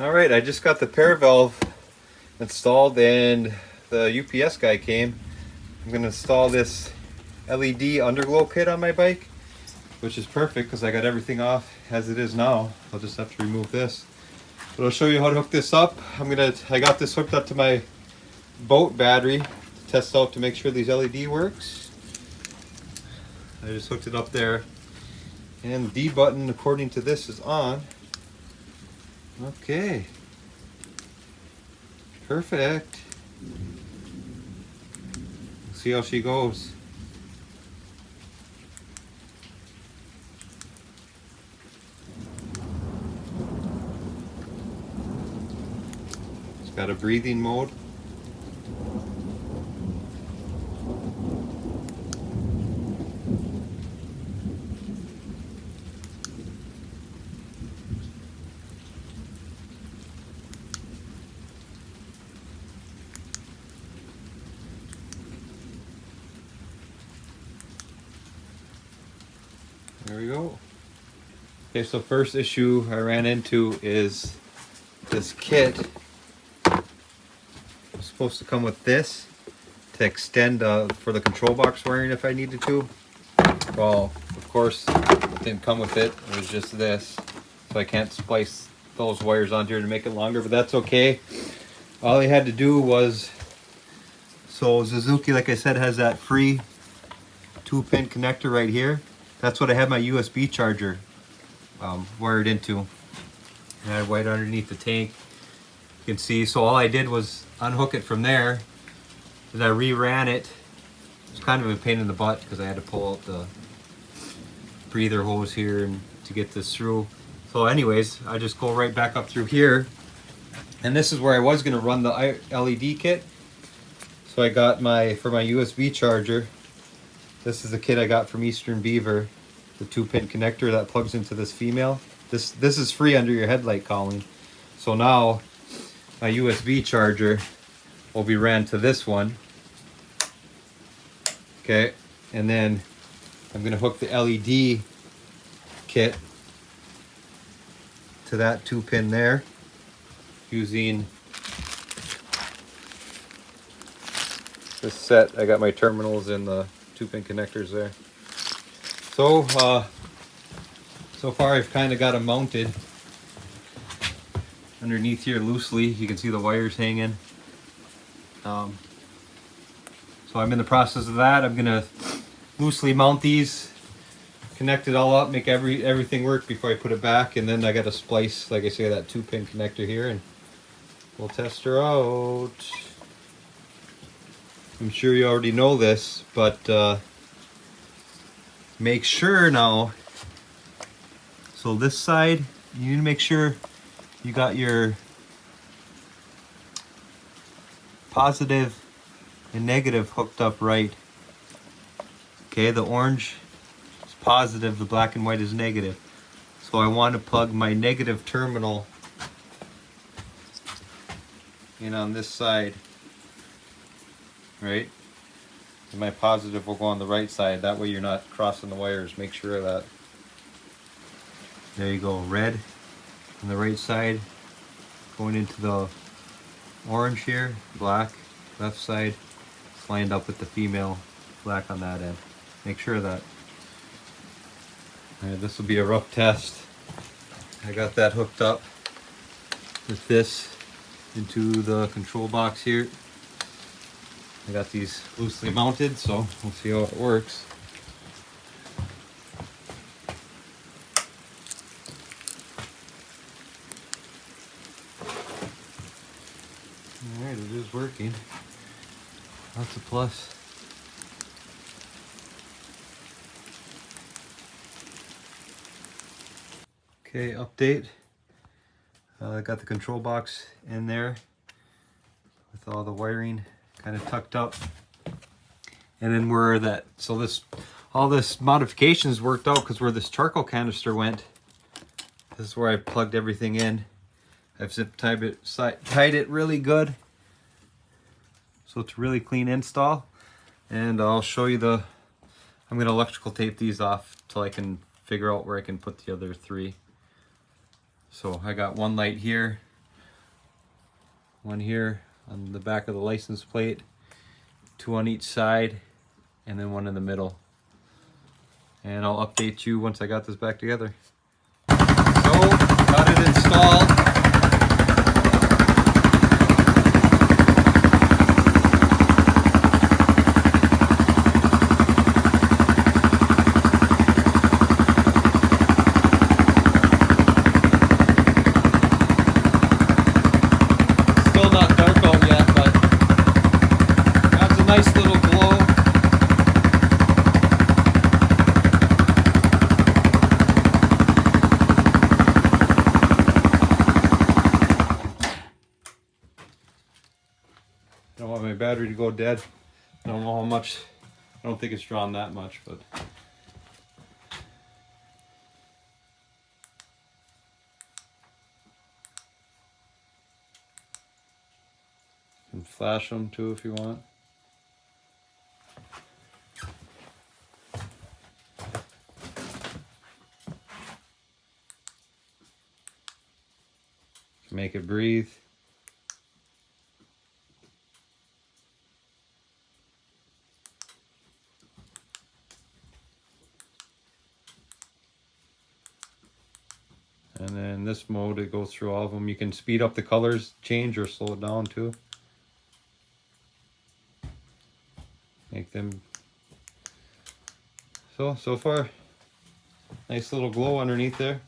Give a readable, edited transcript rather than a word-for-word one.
All right, I just got the pair valve installed and the UPS guy came. I'm gonna install this LED underglow kit on my bike, which is perfect because I got everything off as it is now. I'll just have to remove this. But I'll show you how to hook this up. I got this hooked up to my boat battery to test out to make sure these LED works. I just hooked it up there. And the D button, according to this, is on. Okay. Perfect. See how she goes. It's got a breathing mode. There we go. Okay, so first issue I ran into is this kit. It's supposed to come with this to extend for the control box wiring if I needed to. Well, of course, it didn't come with it. It was just this. So I can't splice those wires onto here to make it longer, but that's okay. All I had to do was, so Suzuki, like I said, has that free 2-pin connector right here. That's what I had my USB charger wired into. And I had wired underneath the tank. You can see, so all I did was unhook it from there. As I reran it, it was kind of a pain in the butt because I had to pull out the breather hose here and to get this through. So anyways, I just go right back up through here. And this is where I was gonna run the LED kit. So I got for my USB charger, this is the kit I got from Eastern Beaver, the 2-pin connector that plugs into this female. This is free under your headlight calling. So now my USB charger will be ran to this one. Okay, and then I'm gonna hook the LED kit to that 2-pin there using this set. I got my terminals and the 2-pin connectors there. So, so far I've kind of got them mounted underneath here loosely. You can see the wires hanging. So I'm in the process of that. I'm gonna loosely mount these, connect it all up, make everything work before I put it back, and then I got to splice, like I say, that 2-pin connector here, and we'll test her out. I'm sure you already know this, but make sure now, so this side, you need to make sure you got your positive and negative hooked up right. Okay, the orange is positive, the black and white is negative. So I want to plug my negative terminal in on this side, right? And my positive will go on the right side. That way you're not crossing the wires. Make sure of that. There you go, red on the right side, going into the orange here, black, left side, it's lined up with the female, black on that end. Make sure of that. Alright, this will be a rough test. I got that hooked up with this into the control box here. I got these loosely mounted, so we'll see how it works. Alright, it is working. That's a plus. Okay, update. I got the control box in there with all the wiring kind of tucked up. And then all this modifications worked out because where this charcoal canister went, this is where I plugged everything in. I've zip tied it really good. So it's a really clean install. And I'll show you I'm gonna electrical tape these off till I can figure out where I can put the other 3. So I got one light here one here on the back of the license plate, 2 on each side, and then 1 in the middle. And I'll update you once I got this back together. So, got it installed. Still not dark out yet, but that's a nice little glow. I don't want my battery to go dead. I don't know how much. I don't think it's drawn that much, but you can flash them too if you want. Make it breathe. And then this mode, it goes through all of them. You can speed up the colors change or slow it down too. Make them so far nice little glow underneath there.